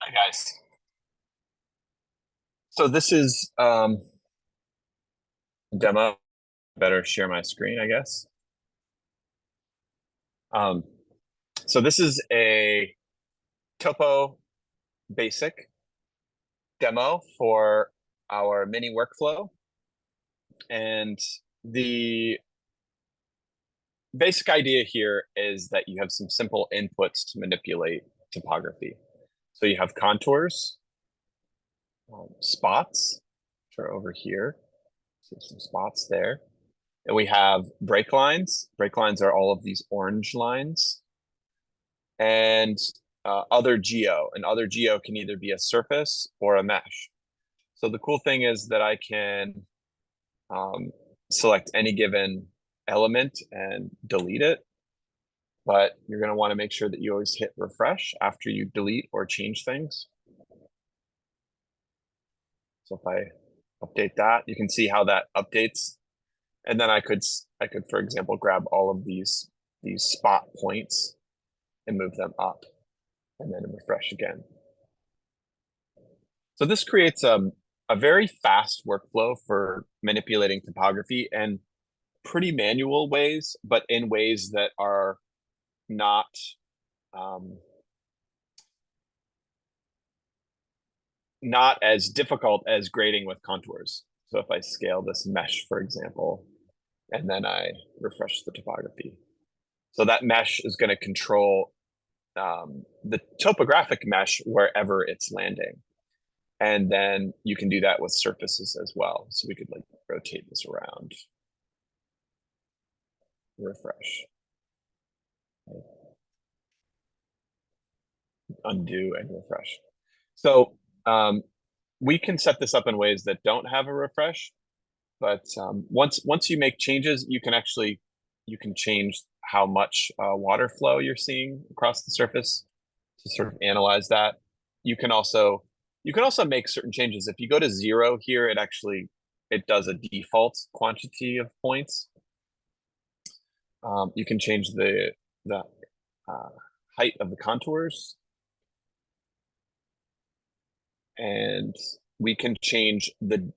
Hi guys. So this is demo. Better share my screen, I guess. Um, so this is a Topo basic demo for our mini workflow. And the basic idea here is that you have some simple inputs to manipulate topography. So you have contours, spots, which are over here. See some spots there. And we have break lines. Break lines are all of these orange lines. And other geo. And other geo can either be a surface or a mesh. So the cool thing is that I can select any given element and delete it. But you're going to want to make sure that you always hit refresh after you delete or change things. So if I update that, you can see how that updates. And then I could, for example, grab all of these spot points and move them up and then refresh again. So this creates a very fast workflow for manipulating topography and pretty manual ways, but in ways that are not um, not as difficult as grading with contours. So if I scale this mesh, for example, and then I refresh the topography. So that mesh is going to control the topographic mesh wherever it's landing. And then you can do that with surfaces as well. So we could like rotate this around, refresh, undo and refresh. So we can set this up in ways that don't have a refresh, but once you make changes, you can change how much water flow you're seeing across the surface to sort of analyze that. You can also make certain changes. If you go to 0 here, it does a default quantity of points. You can change the height of the contours, and we can change the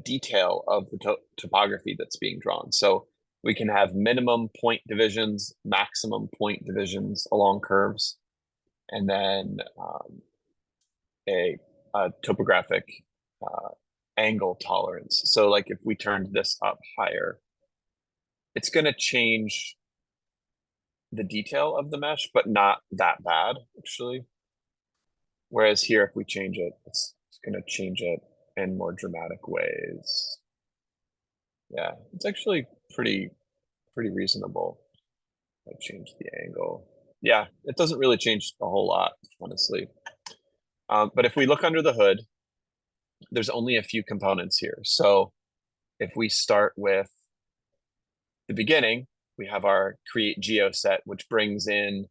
detail of the topography that's being drawn. So we can have minimum point divisions, maximum point divisions along curves, and then a topographic angle tolerance. So like if we turned this up higher, it's going to change the detail of the mesh, but not that bad, actually. Whereas here, if we change it, it's going to change it in more dramatic ways. Yeah, it's actually pretty reasonable. I change the angle. Yeah, it doesn't really change a whole lot, honestly. But if we look under the hood, there's only a few components here. So if we start with the beginning, we have our create geo set, which brings in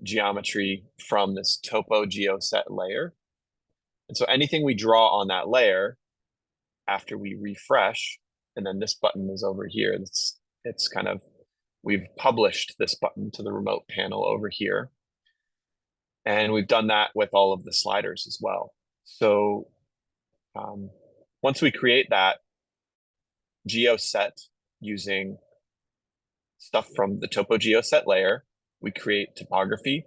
geometry from this topo geo set layer. And so anything we draw on that layer after we refresh, and then this button is over here. It's kind of, we've published this button to the remote panel over here. And we've done that with all of the sliders as well. So once we create that geo set using stuff from the topo geo set layer, we create topography,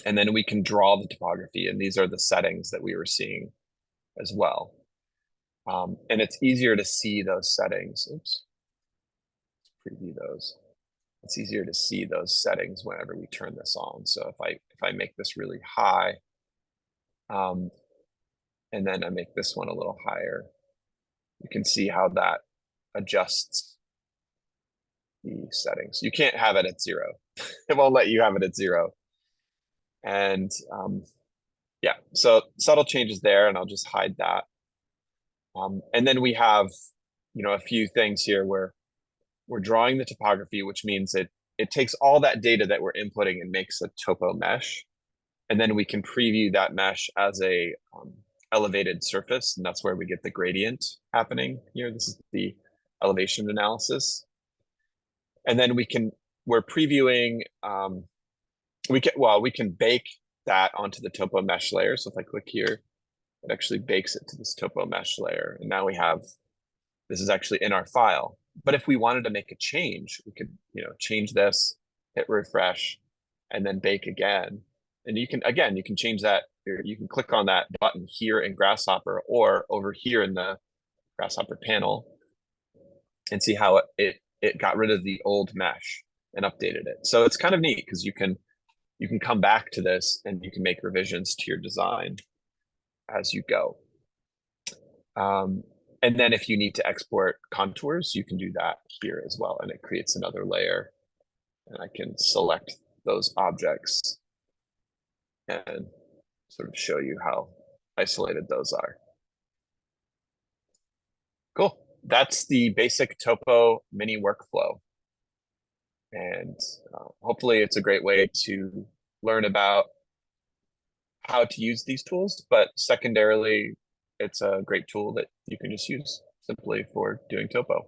and then we can draw the topography. And these are the settings that we were seeing as well. And it's easier to see those settings. Oops. Let's preview those. It's easier to see those settings whenever we turn this on. So if I make this really high, and then I make this one a little higher, you can see how that adjusts the settings. You can't have it at 0. It won't let you have it at 0. And yeah, so subtle changes there, and I'll just hide that. And then we have, a few things here where we're drawing the topography, which means it takes all that data that we're inputting and makes a topo mesh. And then we can preview that mesh as a elevated surface, and that's where we get the gradient happening here. This is the elevation analysis. And then we're previewing, we can bake that onto the Topo mesh layer. So if I click here, it actually bakes it to this Topo mesh layer. And now we have, this is actually in our file. But if we wanted to make a change, we could, change this, hit refresh, and then bake again. And you can, again, you can change that. You can click on that button here in Grasshopper or over here in the Grasshopper panel and see how it got rid of the old mesh and updated it. So it's kind of neat because you can come back to this and you can make revisions to your design as you go. And then if you need to export contours, you can do that here as well. And it creates another layer. And I can select those objects and sort of show you how isolated those are. Cool. That's the basic Topo mini workflow. And hopefully it's a great way to learn about how to use these tools, but secondarily, it's a great tool that you can just use simply for doing Topo.